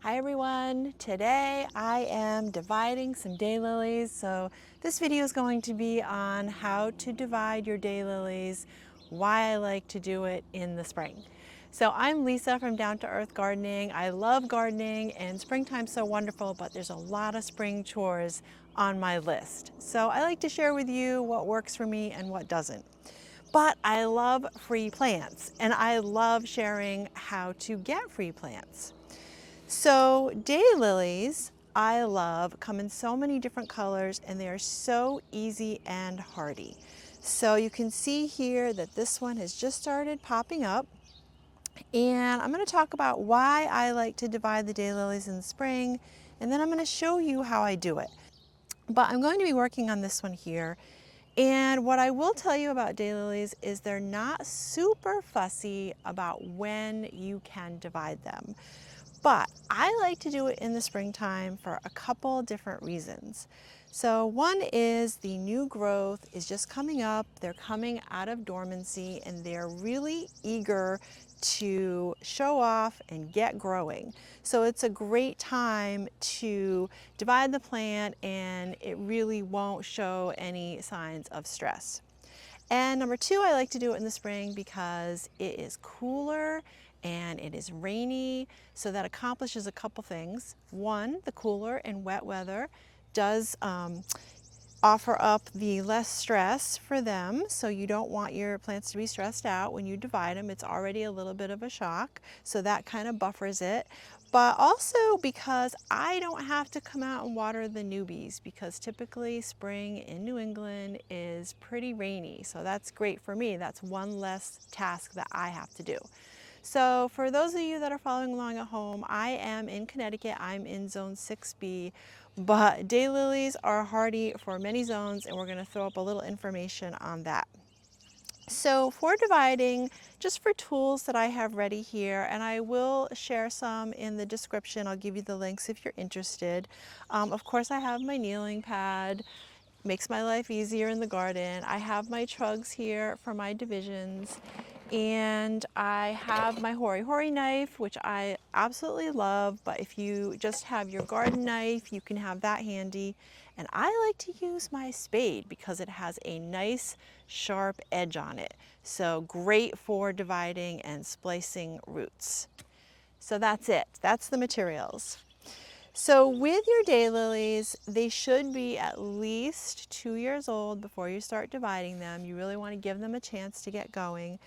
Hi everyone, today I am dividing some daylilies. So this video is going to be on how to divide your daylilies, why I like to do it in the spring. So I'm Lisa from Down to Earth Gardening. I love gardening and springtime's so wonderful, but there's a lot of spring chores on my list. So I like to share with you what works for me and what doesn't. But I love free plants and I love sharing how to get free plants. So daylilies, I love, come in so many different colors and they are so easy and hardy. So you can see here that this one has just started popping up, and I'm going to talk about why I like to divide the daylilies in the spring, and then I'm going to show you how I do it. But I'm going to be working on this one here. And what I will tell you about daylilies is they're not super fussy about when you can divide them. But I like to do it in the springtime for a couple different reasons. So one is the new growth is just coming up. They're coming out of dormancy and they're really eager to show off and get growing. So it's a great time to divide the plant and it really won't show any signs of stress. And number two, I like to do it in the spring because it is cooler and it is rainy, so that accomplishes a couple things. One, the cooler and wet weather does offer up the less stress for them, so you don't want your plants to be stressed out when you divide them. It's already a little bit of a shock, so that kind of buffers it. But also because I don't have to come out and water the newbies, because typically spring in New England is pretty rainy, so that's great for me. That's one less task that I have to do. So for those of you that are following along at home, I am in Connecticut. I'm in zone 6B, but daylilies are hardy for many zones, and we're going to throw up a little information on that. So for dividing, just for tools that I have ready here, and I will share some in the description. I'll give you the links if you're interested. Of course, I have my kneeling pad. Makes my life easier in the garden. I have my trugs here for my divisions, and I have my hori knife, which I absolutely love, but if you just have your garden knife, you can have that handy. And I like to use my spade because it has a nice sharp edge on it. So great for dividing and splicing roots. So that's it. That's the materials. So with your daylilies, they should be at least 2 years old before you start dividing them. You really want to give them a chance to get going.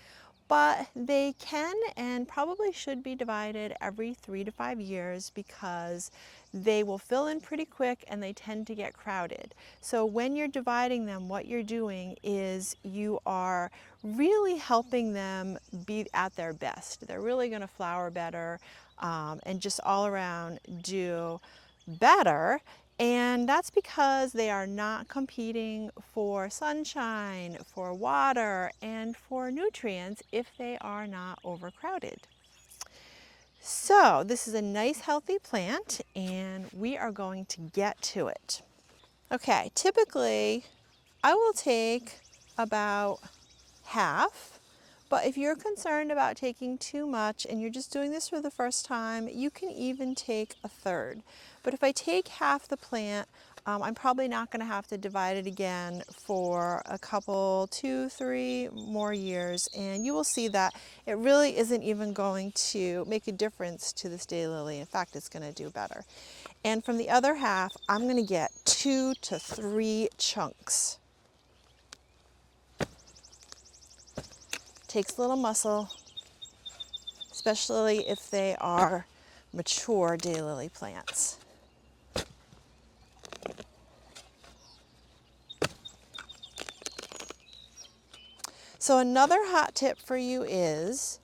But they can and probably should be divided every 3 to 5 years because they will fill in pretty quick and they tend to get crowded. So when you're dividing them, what you're doing is you are really helping them be at their best. They're really going to flower better and just all around do better. And that's because they are not competing for sunshine, for water, and for nutrients if they are not overcrowded. So this is a nice healthy plant and we are going to get to it. Okay, typically I will take about half, but if you're concerned about taking too much and you're just doing this for the first time, you can even take a third. But if I take half the plant, I'm probably not going to have to divide it again for a couple, 2, 3 more years, and you will see that it really isn't even going to make a difference to this daylily. In fact, it's going to do better. And from the other half, I'm going to get 2 to 3 chunks. Takes a little muscle, especially if they are mature daylily plants. So another hot tip for you is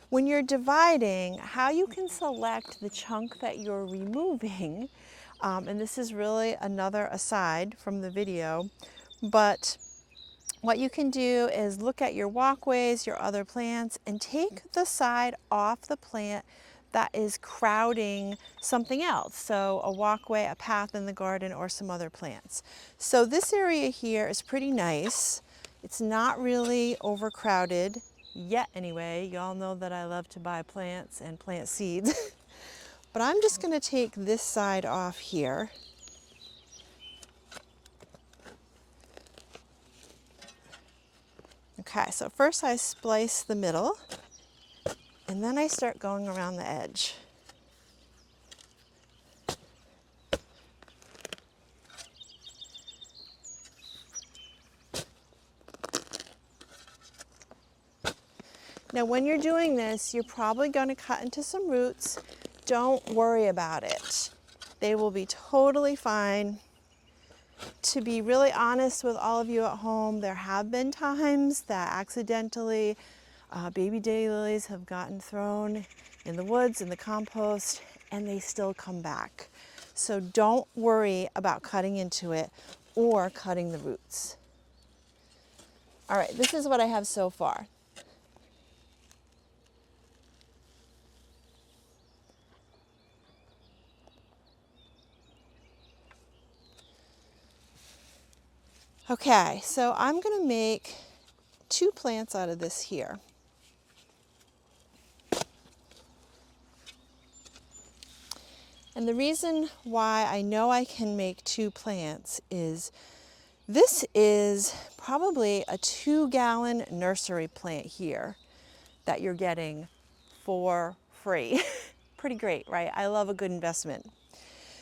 when you're dividing, how you can select the chunk that you're removing. And this is really another aside from the video, but what you can do is look at your walkways, your other plants, and take the side off the plant that is crowding something else. So a walkway, a path in the garden, or some other plants. So this area here is pretty nice. It's not really overcrowded yet anyway. Y'all know that I love to buy plants and plant seeds. But I'm just going to take this side off here. Okay, so first I splice the middle, and then I start going around the edge. Now when you're doing this, you're probably going to cut into some roots. Don't worry about it. They will be totally fine. To be really honest with all of you at home, there have been times that accidentally baby daylilies have gotten thrown in the woods, in the compost, and they still come back. So don't worry about cutting into it or cutting the roots. All right, this is what I have so far. Okay, so I'm going to make 2 plants out of this here. And the reason why I know I can make 2 plants is this is probably a 2-gallon nursery plant here that you're getting for free. Pretty great, right? I love a good investment.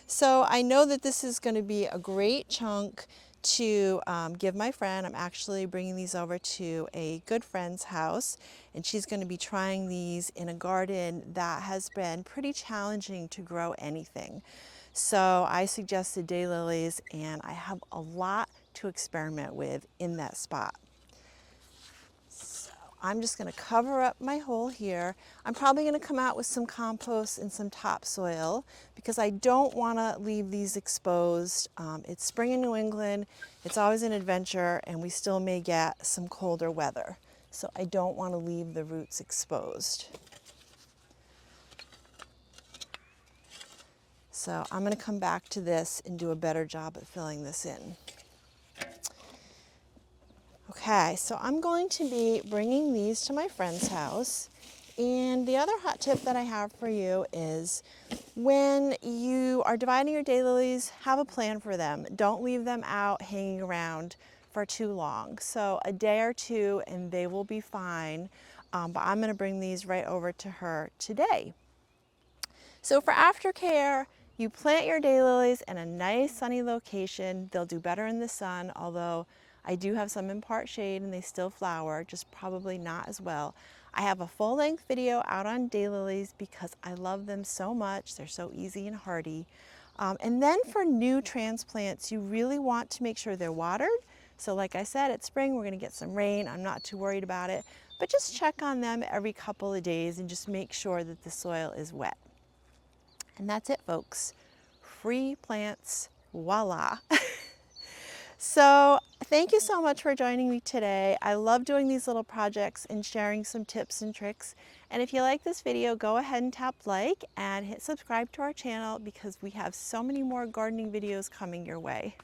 So I know that this is going to be a great chunk to give my friend. I'm actually bringing these over to a good friend's house, and she's going to be trying these in a garden that has been pretty challenging to grow anything. So I suggested daylilies, and I have a lot to experiment with in that spot. I'm just going to cover up my hole here. I'm probably going to come out with some compost and some topsoil because I don't want to leave these exposed. It's spring in New England. It's always an adventure, and we still may get some colder weather. So I don't want to leave the roots exposed. So I'm going to come back to this and do a better job at filling this in. Okay, so I'm going to be bringing these to my friend's house. And the other hot tip that I have for you is when you are dividing your daylilies, have a plan for them. Don't leave them out hanging around for too long. So a day or 2 and they will be fine. But I'm going to bring these right over to her today. So for aftercare, you plant your daylilies in a nice sunny location. They'll do better in the sun, although I do have some in part shade and they still flower, just probably not as well. I have a full-length video out on daylilies because I love them so much. They're so easy and hardy. And then for new transplants, you really want to make sure they're watered. So like I said, it's spring, we're gonna get some rain. I'm not too worried about it, but just check on them every couple of days and just make sure that the soil is wet. And that's it, folks. Free plants, voila. So thank you so much for joining me today. I love doing these little projects and sharing some tips and tricks. And if you like this video, go ahead and tap like and hit subscribe to our channel because we have so many more gardening videos coming your way.